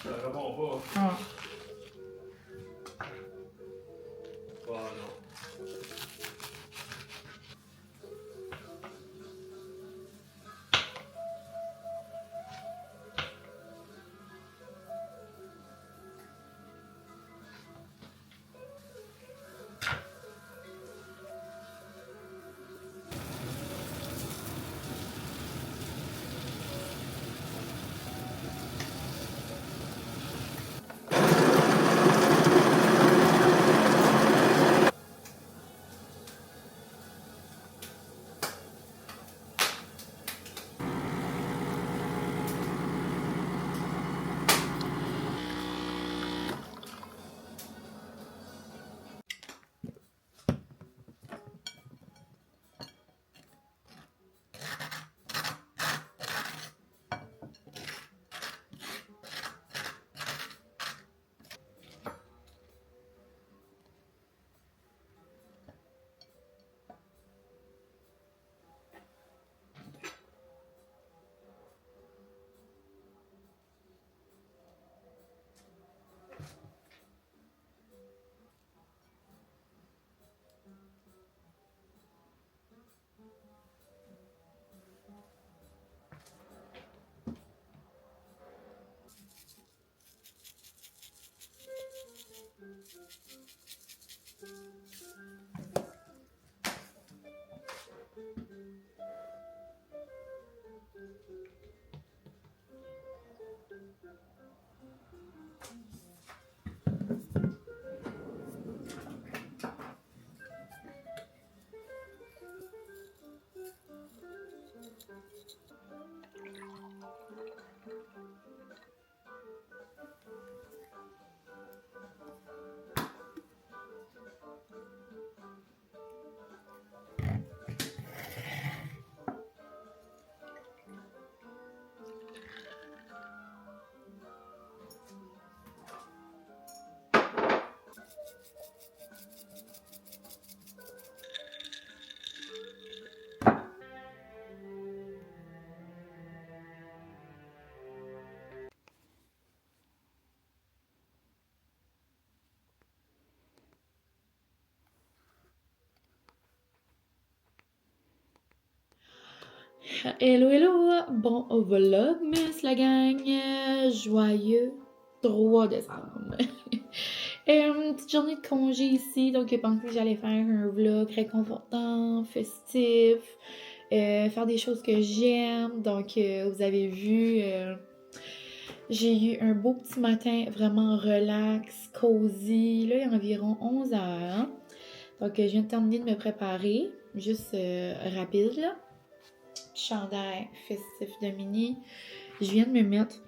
Ça répond pas. Ah. Ah non. Hello, hello! Bon vlogmas la gang! Joyeux 3 décembre! Une petite journée de congé ici, donc j'ai pensé que j'allais faire un vlog réconfortant, festif, faire des choses que j'aime. Donc vous avez vu, j'ai eu un beau petit matin vraiment relax, cozy. Là, il est environ 11h. Donc je viens de terminer de me préparer, juste rapide là. Chandail festif de mini. Je viens de me mettre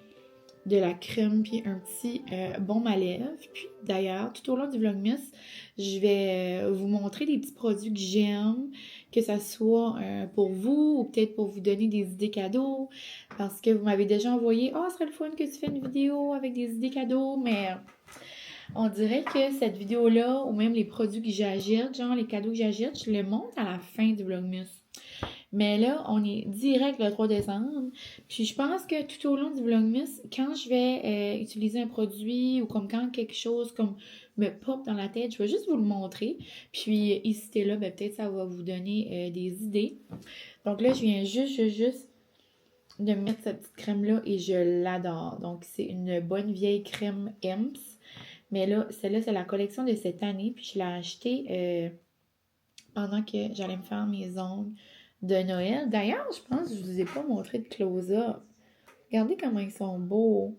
de la crème puis un petit baume à lèvres. Puis d'ailleurs, tout au long du vlogmas, je vais vous montrer des petits produits que j'aime, que ça soit pour vous ou peut-être pour vous donner des idées cadeaux. Parce que vous m'avez déjà envoyé « Ah, ce serait le fun que tu fais une vidéo avec des idées cadeaux. » Mais on dirait que cette vidéo-là, ou même les produits que j'achète, genre les cadeaux que j'achète, je les montre à la fin du vlogmas. Mais là, on est direct le 3 décembre. Puis je pense que tout au long du vlogmas, quand je vais utiliser un produit ou comme quand quelque chose comme me pop dans la tête, je vais juste vous le montrer. Puis ici et là, ben, peut-être ça va vous donner des idées. Donc là, je viens juste de mettre cette petite crème-là et je l'adore. Donc c'est une bonne vieille crème EMS. Mais là, celle-là, c'est la collection de cette année. Puis je l'ai achetée pendant que j'allais me faire mes ongles de Noël. D'ailleurs, je pense que je vous ai pas montré de close-up. Regardez comment ils sont beaux.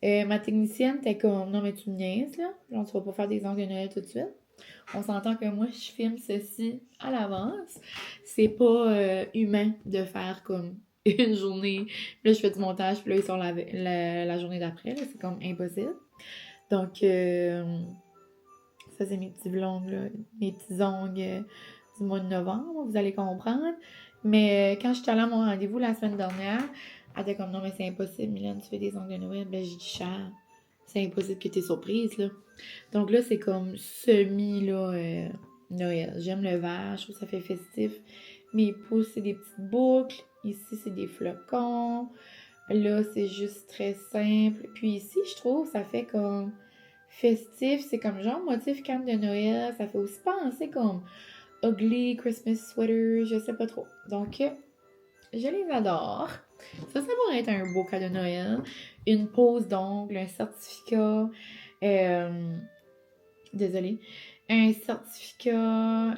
Ma technicienne était comme, non mais tu me niaises là, genre tu vas pas faire des ongles de Noël tout de suite. On s'entend que moi je filme ceci à l'avance. C'est pas humain de faire comme une journée. Puis là je fais du montage, puis là ils sont la journée d'après. C'est comme impossible. Donc ça c'est mes petits vlogs là, mes petits ongles du mois de novembre, vous allez comprendre. Mais quand je suis allée à mon rendez-vous la semaine dernière, elle était comme non, mais c'est impossible, Mylène, tu fais des ongles de Noël. Ben, j'ai dit, cher, c'est impossible que tu es surprise, là. Donc là, c'est comme semi, là, Noël. J'aime le vert, je trouve que ça fait festif. Mes pouces, c'est des petites boucles. Ici, c'est des flocons. Là, c'est juste très simple. Puis ici, je trouve, ça fait comme festif. C'est comme genre motif canne de Noël. Ça fait aussi penser comme ugly Christmas sweater. Je sais pas trop. Donc, je les adore. Ça pourrait être un beau cadeau de Noël. Une pose d'ongle, un certificat. Désolée. Un certificat.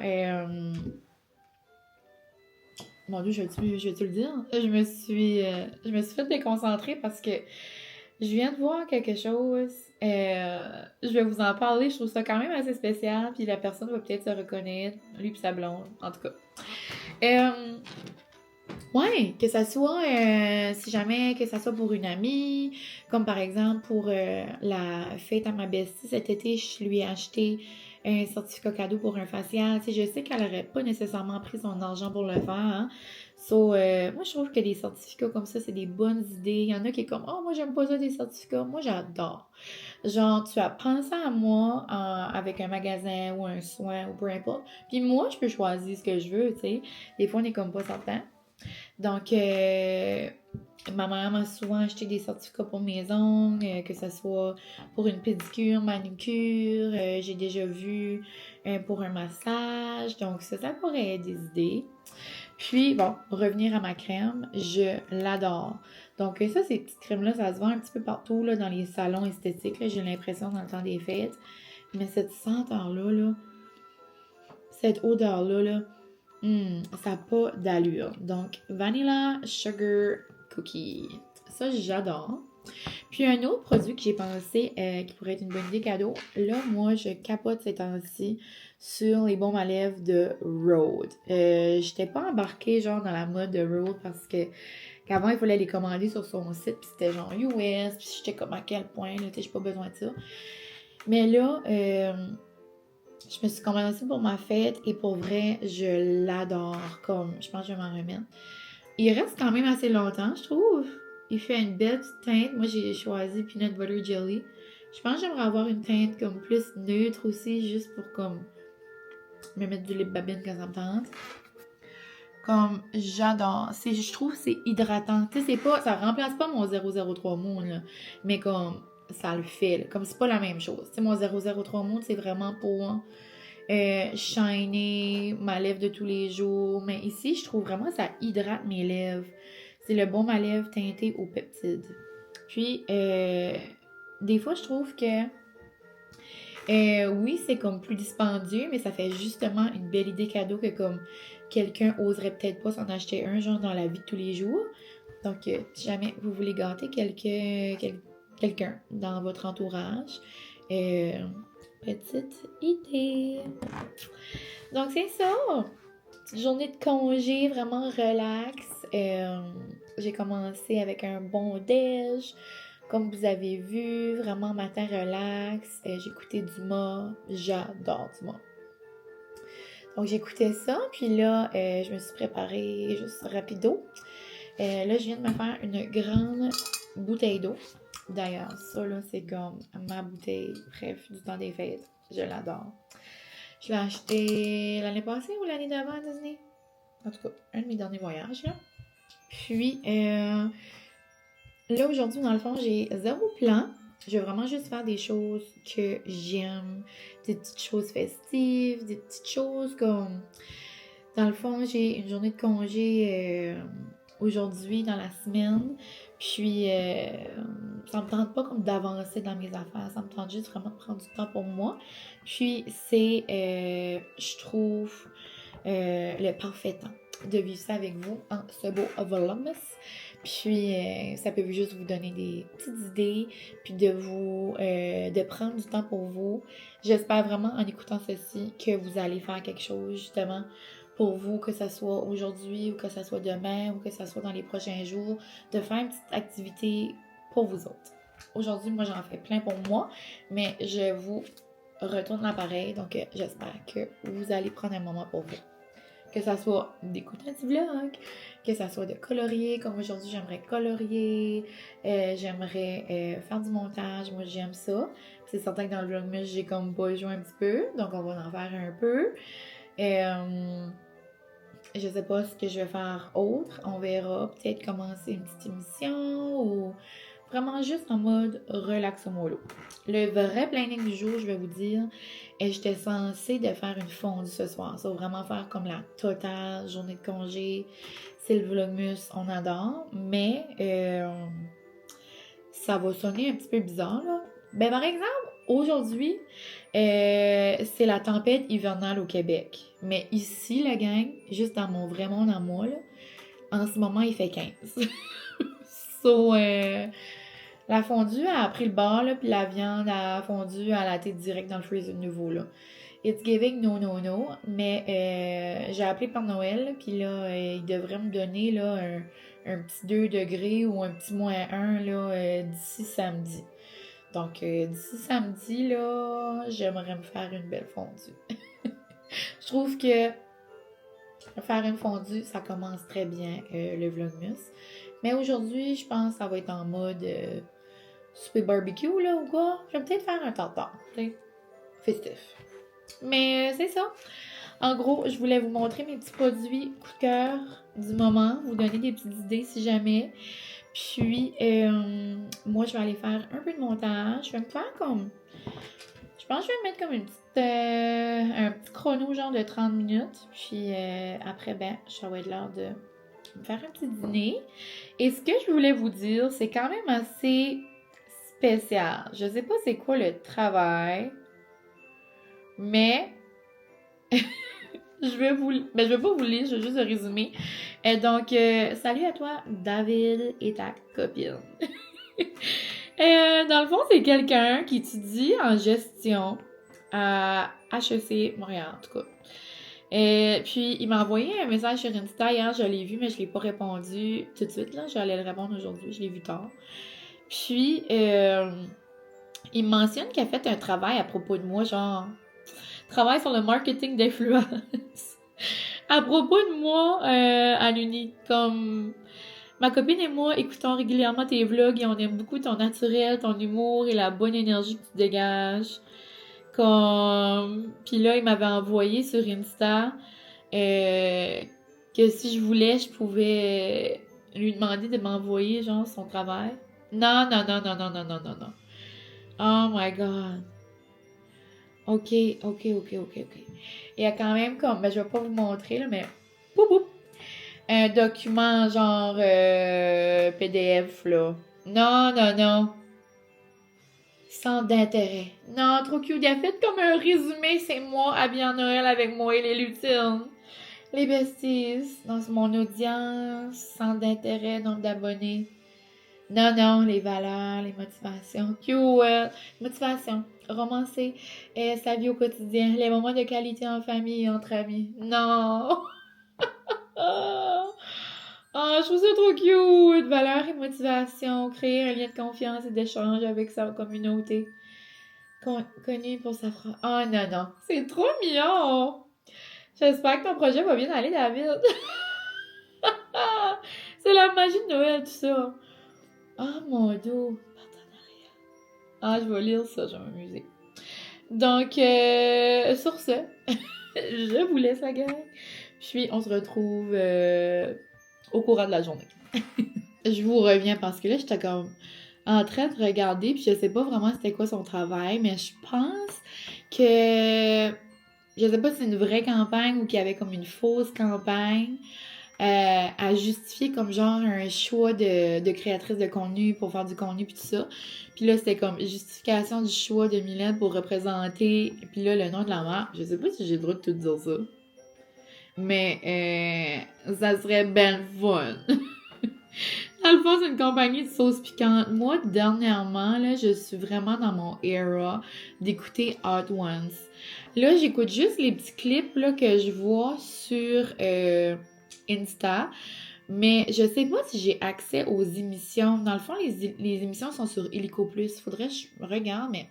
Mon Dieu, je vais te le dire? Je me suis fait déconcentrer parce que je viens de voir quelque chose. Je vais vous en parler. Je trouve ça quand même assez spécial. Puis la personne va peut-être se reconnaître. Lui puis sa blonde. En tout cas. Ouais, que ça soit, si jamais, que ça soit pour une amie, comme par exemple pour la fête à ma bestie cet été, je lui ai acheté un certificat cadeau pour un facial. Tu sais, je sais qu'elle aurait pas nécessairement pris son argent pour le faire, hein. Moi, je trouve que des certificats comme ça, c'est des bonnes idées. Il y en a qui est comme, oh, moi, j'aime pas ça des certificats. Moi, j'adore. Genre, tu as pensé à moi avec un magasin ou un soin ou peu importe. Puis moi, je peux choisir ce que je veux, tu sais. Des fois, on est comme pas certain. Donc, ma mère m'a souvent acheté des certificats pour mes ongles, que ce soit pour une pédicure, manucure. J'ai déjà vu pour un massage. Donc, ça pourrait être des idées. Puis, bon, revenir à ma crème, je l'adore. Donc, ça, ces petites crèmes-là, ça se vend un petit peu partout là, dans les salons esthétiques. Là, j'ai l'impression dans le temps des fêtes. Mais cette senteur-là, là, cette odeur-là, là, ça n'a pas d'allure. Donc, Vanilla Sugar Cookie. Ça, j'adore. Puis, un autre produit que j'ai pensé qui pourrait être une bonne idée cadeau. Là, moi, je capote ces temps-ci sur les baumes à lèvres de Rhode. J'étais pas embarquée, genre, dans la mode de Rhode parce que qu'avant, il fallait les commander sur son site, puis c'était genre US, puis j'étais comme à quel point, là, tu sais, j'ai pas besoin de ça. Mais là, je me suis commandée ça pour ma fête et pour vrai, je l'adore. Comme, je pense que je vais m'en remettre. Il reste quand même assez longtemps, je trouve. Il fait une belle petite teinte. Moi, j'ai choisi Peanut Butter Jelly. Je pense que j'aimerais avoir une teinte comme plus neutre aussi, juste pour comme me mettre du lip babine quand ça me tente. Comme, j'adore. Je trouve que c'est hydratant. Tu sais, ça remplace pas mon 003 Moon, là. Mais comme, ça le fait, là. Comme, c'est pas la même chose. Tu sais, mon 003 Moon, c'est vraiment pour shiner ma lèvre de tous les jours. Mais ici, je trouve vraiment que ça hydrate mes lèvres. C'est le baume à lèvres teinté aux peptides. Puis, des fois, je trouve que oui, c'est comme plus dispendieux, mais ça fait justement une belle idée cadeau que comme quelqu'un oserait peut-être pas s'en acheter un, genre dans la vie de tous les jours. Donc, si jamais vous voulez gâter quelqu'un dans votre entourage, petite idée. Donc, c'est ça. Petite journée de congé, vraiment relax. J'ai commencé avec un bon déj. Comme vous avez vu, vraiment matin relax. J'écoutais Dumas. J'adore Dumas. Donc, j'écoutais ça. Puis là, je me suis préparée juste rapido. Là, je viens de me faire une grande bouteille d'eau. D'ailleurs, ça, là, c'est comme ma bouteille, bref, du temps des fêtes. Je l'adore. Je l'ai acheté l'année passée ou l'année d'avant à Disney. En tout cas, un de mes derniers voyages, là. Puis, là, aujourd'hui, dans le fond, j'ai zéro plan. Je vais vraiment juste faire des choses que j'aime. Des petites choses festives, des petites choses comme... Dans le fond, j'ai une journée de congé aujourd'hui, dans la semaine. Puis, ça me tente pas comme d'avancer dans mes affaires. Ça me tente juste vraiment de prendre du temps pour moi. Puis, c'est, je trouve, le parfait temps de vivre ça avec vous en ce beau Vlogmas. Puis, ça peut juste vous donner des petites idées, puis de prendre du temps pour vous. J'espère vraiment en écoutant ceci que vous allez faire quelque chose justement pour vous, que ce soit aujourd'hui ou que ce soit demain ou que ce soit dans les prochains jours, de faire une petite activité pour vous autres. Aujourd'hui, moi, j'en fais plein pour moi, mais je vous retourne l'appareil, donc j'espère que vous allez prendre un moment pour vous. Que ça soit d'écouter un petit vlog, que ça soit de colorier, comme aujourd'hui, j'aimerais colorier, j'aimerais faire du montage, moi j'aime ça. C'est certain que dans le vlogmas, j'ai comme pas joué un petit peu, donc on va en faire un peu. Je sais pas ce que je vais faire autre. On verra. Peut-être commencer une petite émission ou vraiment juste en mode relax mollo. Le vrai planning du jour, je vais vous dire, j'étais censée de faire une fondue ce soir. Ça va vraiment faire comme la totale journée de congé. C'est le Vlogmas, on adore. Mais ça va sonner un petit peu bizarre, là. Ben, par exemple, aujourd'hui, c'est la tempête hivernale au Québec. Mais ici, la gang, juste dans mon vrai monde à moi, là, en ce moment, il fait 15. So, la fondue a pris le bord, là, puis la viande a fondu, elle a été direct dans le freezer de nouveau, là. It's giving no, no, no. Mais j'ai appelé Père Noël, puis là, il devrait me donner là, un petit 2 degrés ou un petit -1 là, d'ici samedi. Donc, d'ici samedi, là, j'aimerais me faire une belle fondue. Je trouve que faire une fondue, ça commence très bien le Vlogmas. Mais aujourd'hui, je pense que ça va être en mode souper barbecue, là, ou quoi. Je vais peut-être faire un tartare, tu sais, festif. Mais c'est ça. En gros, je voulais vous montrer mes petits produits coup de cœur du moment, vous donner des petites idées si jamais. Puis, moi, je vais aller faire un peu de montage. Je vais me faire comme... Je pense que je vais me mettre comme une petite, un petit chrono genre de 30 minutes. Puis après, ben, ça va être l'heure de me faire un petit dîner. Et ce que je voulais vous dire, c'est quand même assez spécial. Je sais pas c'est quoi le travail, mais je vais pas vous le lire, je vais juste le résumer. Donc, salut à toi, David et ta copine. Dans le fond, c'est quelqu'un qui étudie en gestion à HEC Montréal, en tout cas. Puis, il m'a envoyé un message sur Insta hier, je l'ai vu, mais je l'ai pas répondu tout de suite, là. J'allais le répondre aujourd'hui, je l'ai vu tard. Puis, il mentionne qu'il a fait un travail à propos de moi, genre, travail sur le marketing d'influence. À propos de moi, à l'Uni, comme... Ma copine et moi écoutons régulièrement tes vlogs et on aime beaucoup ton naturel, ton humour et la bonne énergie que tu dégages. Comme... Puis là, il m'avait envoyé sur Insta que si je voulais, je pouvais lui demander de m'envoyer, genre, son travail. Non, non, non, non, non, non, non, non, non. Oh my God. Ok, ok, ok, ok, ok. Il y a quand même comme... Ben, je vais pas vous montrer, là, mais... Poup, poup. Un document genre PDF, là. Non, non, non. Centre d'intérêt. Non, trop cute. Il a fait comme un résumé. C'est moi habillée en Noël avec moi et les lutines. Les besties. Dans mon audience. Centre d'intérêt, nombre d'abonnés. Non, non, les valeurs, les motivations. Cute. Motivation. Romancer. Sa vie au quotidien. Les moments de qualité en famille et entre amis. Non. Ah, je trouve ça trop cute! Valeurs et motivation, créer un lien de confiance et d'échange avec sa communauté. Connu pour sa phrase. Oh non, non, c'est trop mignon! J'espère que ton projet va bien aller, David. C'est la magie de Noël, tout ça. Oh mon Dieu, partenariat. Ah, je vais lire ça, je vais m'amuser. Donc, sur ce, je vous laisse la gang. Puis, on se retrouve au courant de la journée. Je vous reviens parce que là, j'étais comme en train de regarder, puis je sais pas vraiment c'était quoi son travail, mais je pense que je sais pas si c'est une vraie campagne ou qu'il y avait comme une fausse campagne à justifier comme genre un choix de créatrice de contenu pour faire du contenu puis tout ça. Puis là, c'était comme justification du choix de Mylène pour représenter, puis là, le nom de la marque. Je sais pas si j'ai le droit de tout dire ça. Mais ça serait ben fun. Dans le fond, c'est une compagnie de sauce piquante. Moi, dernièrement, là, je suis vraiment dans mon era d'écouter Hot Ones. Là, j'écoute juste les petits clips là, que je vois sur Insta. Mais je sais pas si j'ai accès aux émissions. Dans le fond, les émissions sont sur Illico Plus. Faudrait que je regarde, mais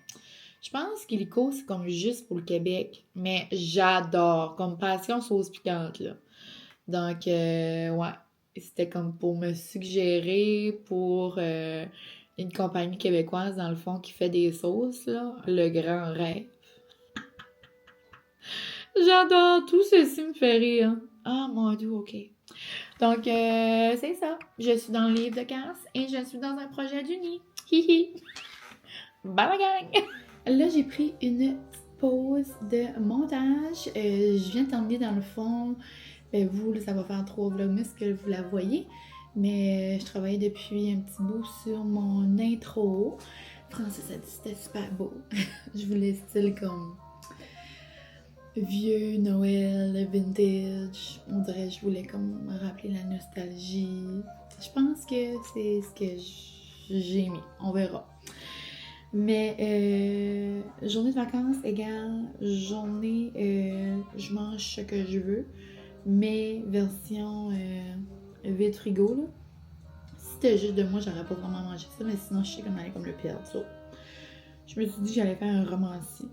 je pense qu'Illico, c'est comme juste pour le Québec. Mais j'adore. Comme passion sauce piquante, là. Donc, ouais. C'était comme pour me suggérer pour une compagnie québécoise, dans le fond, qui fait des sauces, là. Le grand rêve. J'adore. Tout ceci me fait rire. Ah, mon Dieu, OK. Donc, c'est ça. Je suis dans le livre de Cass et je suis dans un projet d'uni. Hihi. Bye la gang! Là, j'ai pris une petite pause de montage. Je viens de terminer dans le fond. Ben, vous, là, ça va faire 3 vlogmas que vous la voyez. Mais je travaillais depuis un petit bout sur mon intro. Francis a dit que c'était super beau. Je voulais style comme vieux, Noël, vintage. On dirait que je voulais comme me rappeler la nostalgie. Je pense que c'est ce que j'ai mis. On verra. Mais journée de vacances égale journée je mange ce que je veux. Mais version vide frigo là. Si c'était juste de moi, j'aurais pas vraiment mangé ça, mais sinon je sais qu'on allait comme le perdre. So, je me suis dit que j'allais faire un romancier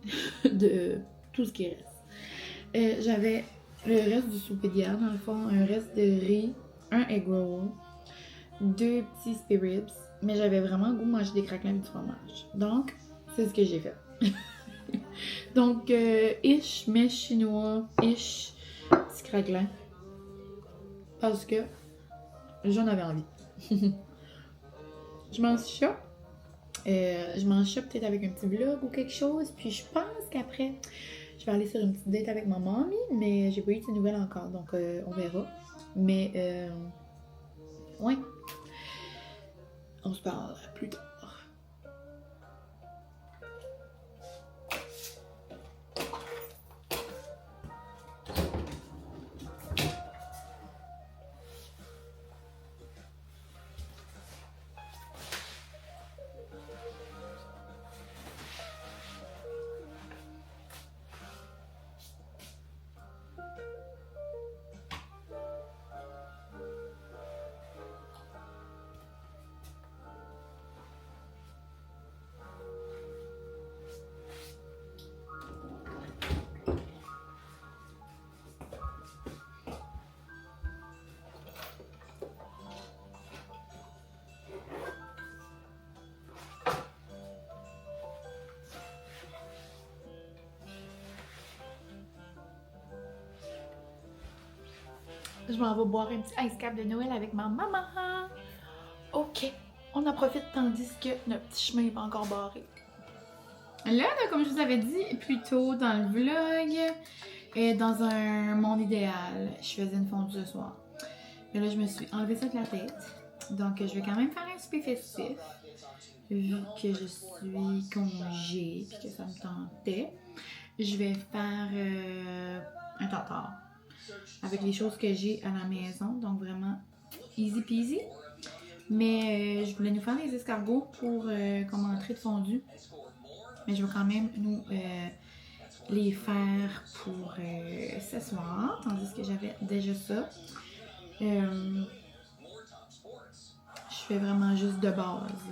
de tout ce qui reste. J'avais le reste du souper d'hier, dans le fond, un reste de riz, un egg roll, 2 petits spare ribs, mais j'avais vraiment le goût de manger des craquelins et du fromage. Donc, c'est ce que j'ai fait. Donc, ish, mets chinois, ish, petit craquelin. Parce que j'en avais envie. Je mange ça. Je mange ça peut-être avec un petit vlog ou quelque chose. Puis je pense qu'après, je vais aller sur une petite date avec ma mamie. Mais j'ai pas eu de nouvelles encore. Donc on verra. Mais ouais. On se parle plus tard. Je m'en vais boire un petit ice cap de Noël avec ma maman. Ok, on en profite tandis que notre petit chemin est pas encore barré. Là, comme je vous avais dit plus tôt dans le vlog, dans un monde idéal, je faisais une fondue ce soir. Mais là, je me suis enlevé ça de la tête. Donc, je vais quand même faire un souper festif. Vu que je suis congé et que ça me tentait. Je vais faire un tartare. Avec les choses que j'ai à la maison. Donc, vraiment easy peasy. Mais je voulais nous faire des escargots pour comme entrée de fondue. Mais je vais quand même nous les faire pour ce soir. Tandis que j'avais déjà ça. Je fais vraiment juste de base.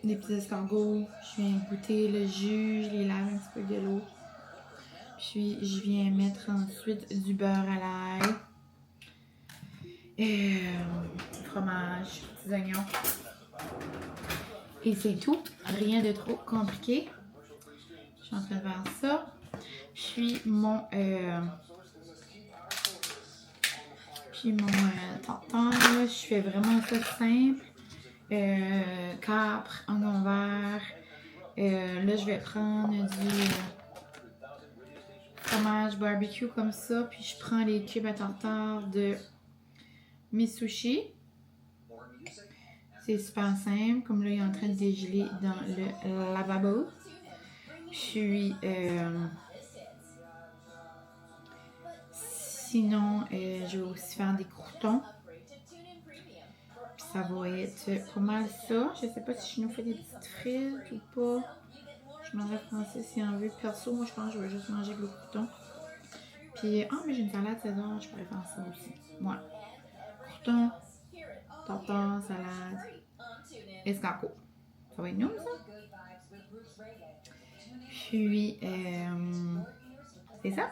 Des petits escargots. Je viens goûter le jus. Je les lave un petit peu de l'eau. Puis je viens mettre ensuite du beurre à l'ail. Fromage, petits oignons. Et c'est tout. Rien de trop compliqué. Je suis en train de faire ça. Puis mon tartare, je fais vraiment ça simple. Capre, oignon vert. Là, je vais prendre du fromage barbecue comme ça. Puis je prends les cubes à tartare de mes sushis. C'est super simple. Comme là, il est en train de dégeler dans le lavabo. Puis, sinon, je vais aussi faire des croûtons. Puis ça va être pas mal ça. Je sais pas si je nous fais des petites frites ou pas. Je demanderai à Francis s'il en veut. Perso, moi, je pense que je vais juste manger avec le croûton. Puis, mais j'ai une salade César, je pourrais faire ça aussi. Ouais. Croûton, tartare, salade, escargot. Ça va être nous, ça? Puis, c'est ça.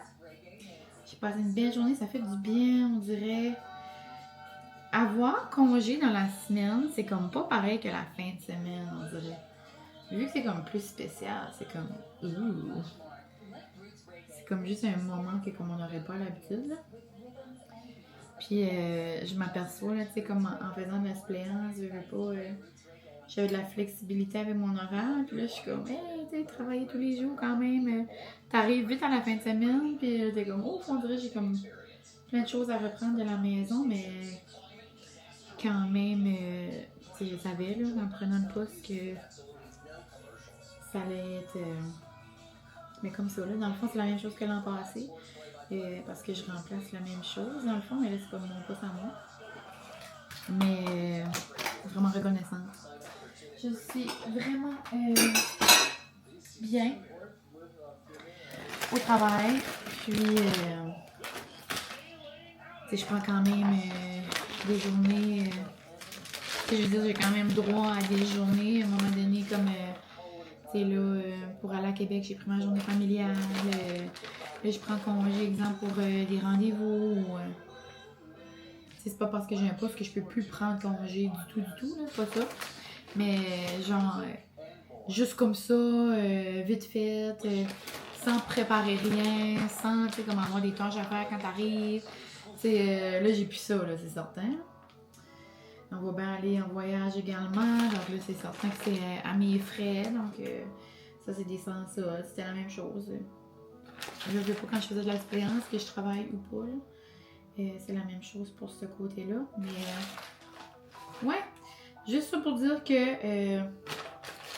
J'ai passé une belle journée, ça fait du bien, on dirait. Avoir congé dans la semaine, c'est comme pas pareil que la fin de semaine, on dirait. Vu que c'est comme plus spécial, c'est comme... C'est comme juste un moment que comme on n'aurait pas l'habitude, là. Puis je m'aperçois, là, tu sais, comme en faisant de la suppléance, je veux pas... j'avais de la flexibilité avec mon horaire. Puis là, je suis comme, hey, tu sais, travailler tous les jours quand même. T'arrives vite à la fin de semaine. Puis t'es comme, oh, on dirait que j'ai comme plein de choses à reprendre de la maison. Mais quand même, tu sais, je savais, là, en prenant le poste, que ça allait être. Mais comme ça, là, dans le fond, c'est la même chose que l'an passé. Parce que je remplace la même chose, dans le fond. Mais là, c'est pas mon poste à moi. Mais vraiment reconnaissante. Je suis vraiment bien au travail. Puis, je prends quand même des journées. Je veux dire, j'ai quand même droit à des journées. À un moment donné, comme, là, pour aller à Québec, j'ai pris ma journée familiale. Là, je prends congé, exemple, pour des rendez-vous. C'est pas parce que j'ai un poste que je peux plus prendre congé du tout, là, c'est pas ça. Mais genre, juste comme ça, vite fait, sans préparer rien, sans, tu sais, comme avoir des tâches à faire quand t'arrives. Tu sais, là, j'ai plus ça, là, c'est certain. On va bien aller en voyage également. Donc là, c'est certain que c'est à mes frais. Donc, ça, c'est des sens, ça. C'était la même chose. Je ne sais pas quand je faisais de l'expérience que je travaille ou pas, là. C'est la même chose pour ce côté-là. Mais, ouais. Juste ça pour dire que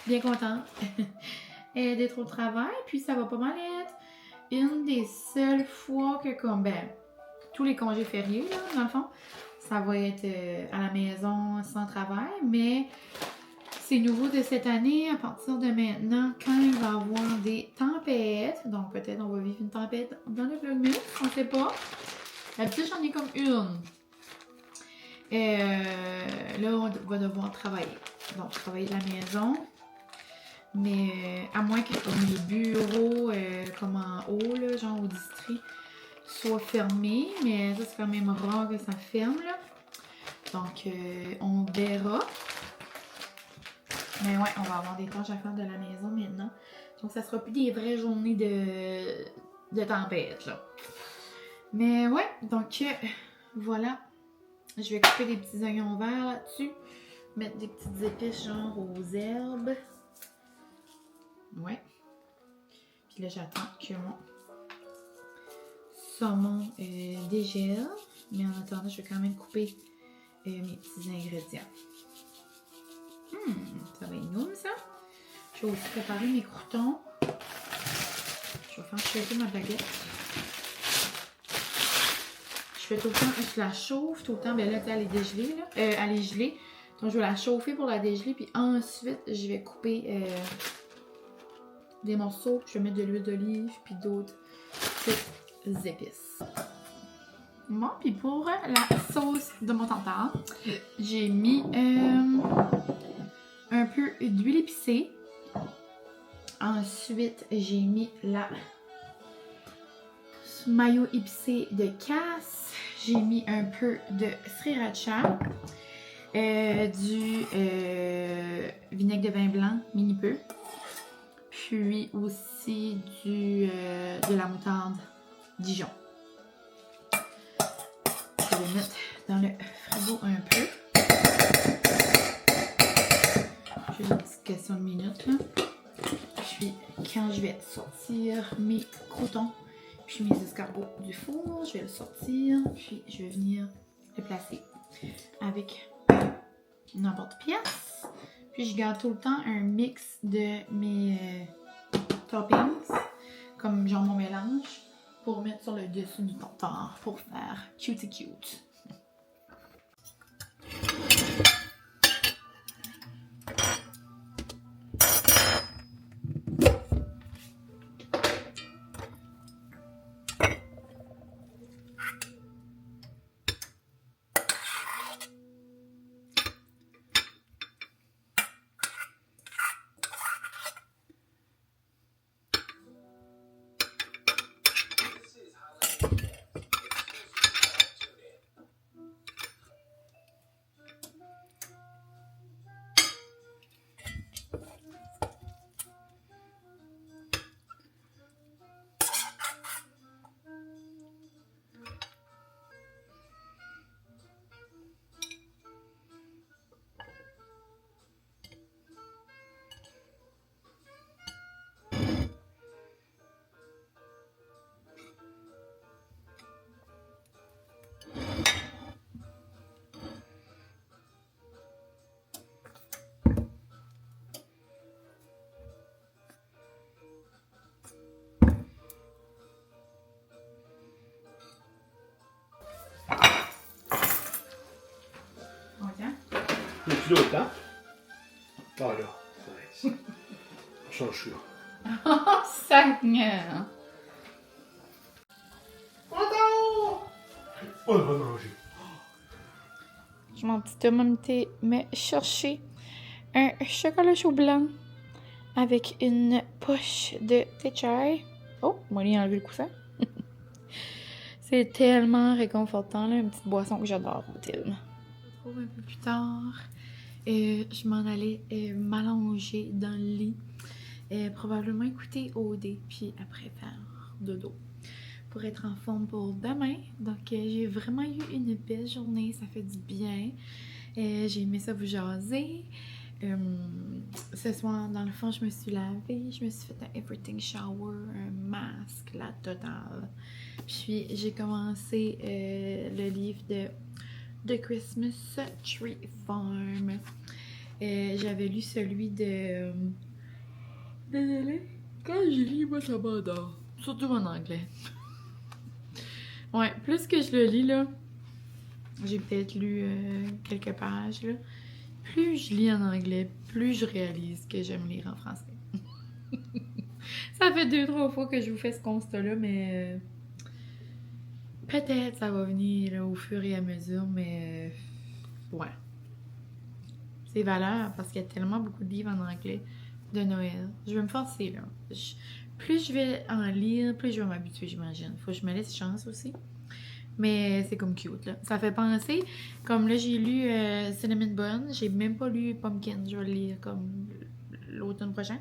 bien contente d'être au travail. Puis ça va pas mal être une des seules fois que comme tous les congés fériés, là, dans le fond, ça va être à la maison sans travail. Mais c'est nouveau de cette année, à partir de maintenant, quand il va y avoir des tempêtes. Donc peut-être on va vivre une tempête dans le Vlogmas, on sait pas. D'habitude, j'en ai comme une. Là, on va devoir travailler. Donc, travailler de la maison. Mais à moins que les bureaux, comme en haut, là, genre au district, soient fermés. Mais ça, c'est quand même rare que ça ferme, là. Donc, on verra. Mais ouais, on va avoir des tâches à faire de la maison maintenant. Donc, ça sera plus des vraies journées de tempête, là. Mais ouais, donc, voilà. Je vais couper des petits oignons verts là-dessus. Mettre des petites épices genre aux herbes. Ouais. Puis là, j'attends que mon saumon dégèle. Mais en attendant, je vais quand même couper mes petits ingrédients. Ça va être noum, ça. Je vais aussi préparer mes croûtons. Je vais faire chauffer ma baguette. Je fais tout le temps, je la chauffe tout le temps. Ben là, tu sais, elle est dégelée, là. Elle est gelée. Donc, je vais la chauffer pour la dégeler. Puis ensuite, je vais couper des morceaux. Je vais mettre de l'huile d'olive. Puis d'autres petites épices. Bon, puis pour la sauce de mon tartare, j'ai mis un peu d'huile épicée. Ensuite, j'ai mis la mayo épicé de Cass. J'ai mis un peu de sriracha, du vinaigre de vin blanc, mini peu. Puis aussi de la moutarde Dijon. Je vais mettre dans le frigo un peu. Juste une petite question de minutes, là. Puis quand je vais sortir mes croûtons, puis mes escargots du four, je vais le sortir, puis je vais venir le placer avec une emporte-pièce. Puis je garde tout le temps un mix de mes toppings, comme genre mon mélange, pour mettre sur le dessus du tartare pour faire cutie cute. plus longtemps. Ah là, nice. On change là. Oh, Seigneur! On va manger. Mon petit homme m'a cherché un chocolat chaud blanc avec une poche de thé chai. Oh, moi, j'ai enlevé le coussin. C'est tellement réconfortant, là, une petite boisson que j'adore, Mathilde. Je me retrouve un peu plus tard. Je m'en allais m'allonger dans le lit. Probablement écouter OD, puis après faire dodo. Pour être en forme pour demain. Donc, j'ai vraiment eu une belle journée. Ça fait du bien. J'ai aimé ça vous jaser. Ce soir, dans le fond, je me suis lavée. Je me suis fait un everything shower, un masque, la totale. Puis, j'ai commencé le livre de The Christmas Tree Farm. J'avais lu celui de... Désolée. Quand je lis, moi, ça m'endort. Surtout en anglais. Ouais, plus que je le lis, là, j'ai peut-être lu quelques pages, là. Plus je lis en anglais, plus je réalise que j'aime lire en français. Ça fait 2-3 fois que je vous fais ce constat-là, mais peut-être ça va venir là, au fur et à mesure, mais ouais. C'est valeur parce qu'il y a tellement beaucoup de livres en anglais de Noël. Je vais me forcer, là. Plus je vais en lire, plus je vais m'habituer, j'imagine. Faut que je me laisse chance aussi. Mais c'est comme cute, là. Ça fait penser, comme là, j'ai lu Cinnamon Bun. J'ai même pas lu Pumpkin. Je vais le lire comme l'automne prochain.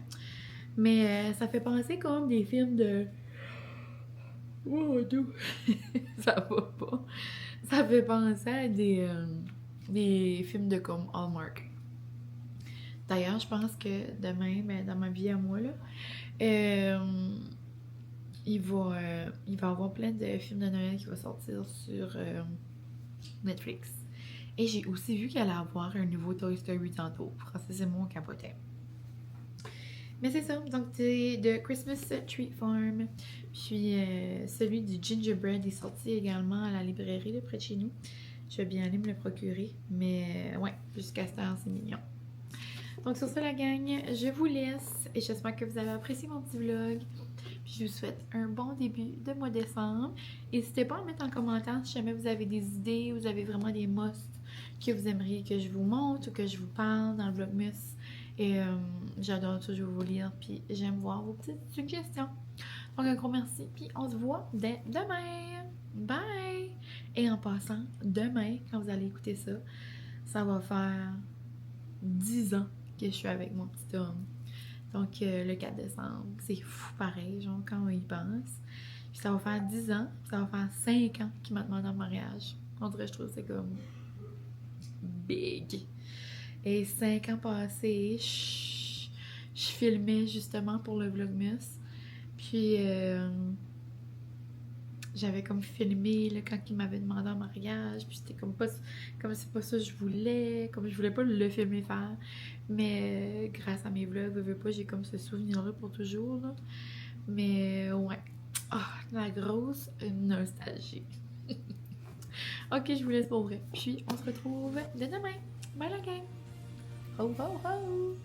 Mais ça fait penser comme des films de... Oh, tout. Ça va pas. Ça fait penser à des films de comme Hallmark. D'ailleurs, je pense que demain, ben, dans ma vie à moi, là, il va y avoir plein de films de Noël qui vont sortir sur Netflix. Et j'ai aussi vu qu'il allait avoir un nouveau Toy Story tantôt. Francis et moi, on capotait. Mais c'est ça, donc c'est de Christmas Tree Farm. Puis celui du Gingerbread est sorti également à la librairie de près de chez nous. Je vais bien aller me le procurer. Mais ouais, jusqu'à ce temps, c'est mignon. Donc sur ça, la gang, je vous laisse. Et j'espère que vous avez apprécié mon petit vlog. Puis je vous souhaite un bon début de mois de décembre. N'hésitez pas à mettre en commentaire si jamais vous avez des idées, vous avez vraiment des musts que vous aimeriez que je vous montre ou que je vous parle dans le vlogmas. Et j'adore toujours vous lire, puis j'aime voir vos petites suggestions. Donc un gros merci, puis on se voit dès demain. Bye! Et en passant, demain, quand vous allez écouter ça, ça va faire 10 ans que je suis avec mon petit homme. Donc, le 4 décembre, c'est fou pareil, genre, quand on y pense. Puis ça va faire 10 ans, ça va faire 5 ans qu'il m'a demandé en mariage. En vrai, je trouve que c'est comme big. Et 5 ans passés, je filmais justement pour le Vlogmas. Puis, j'avais comme filmé là, quand il m'avait demandé en mariage. Puis c'était comme c'est pas ça que je voulais. Comme je voulais pas le filmer faire. Mais grâce à mes vlogs, je veux pas, j'ai comme ce souvenir-là pour toujours. Là. Mais ouais. Ah, la grosse nostalgie. Ok, je vous laisse pour vrai. Puis on se retrouve dès demain. Bye la gang! Ho ho ho!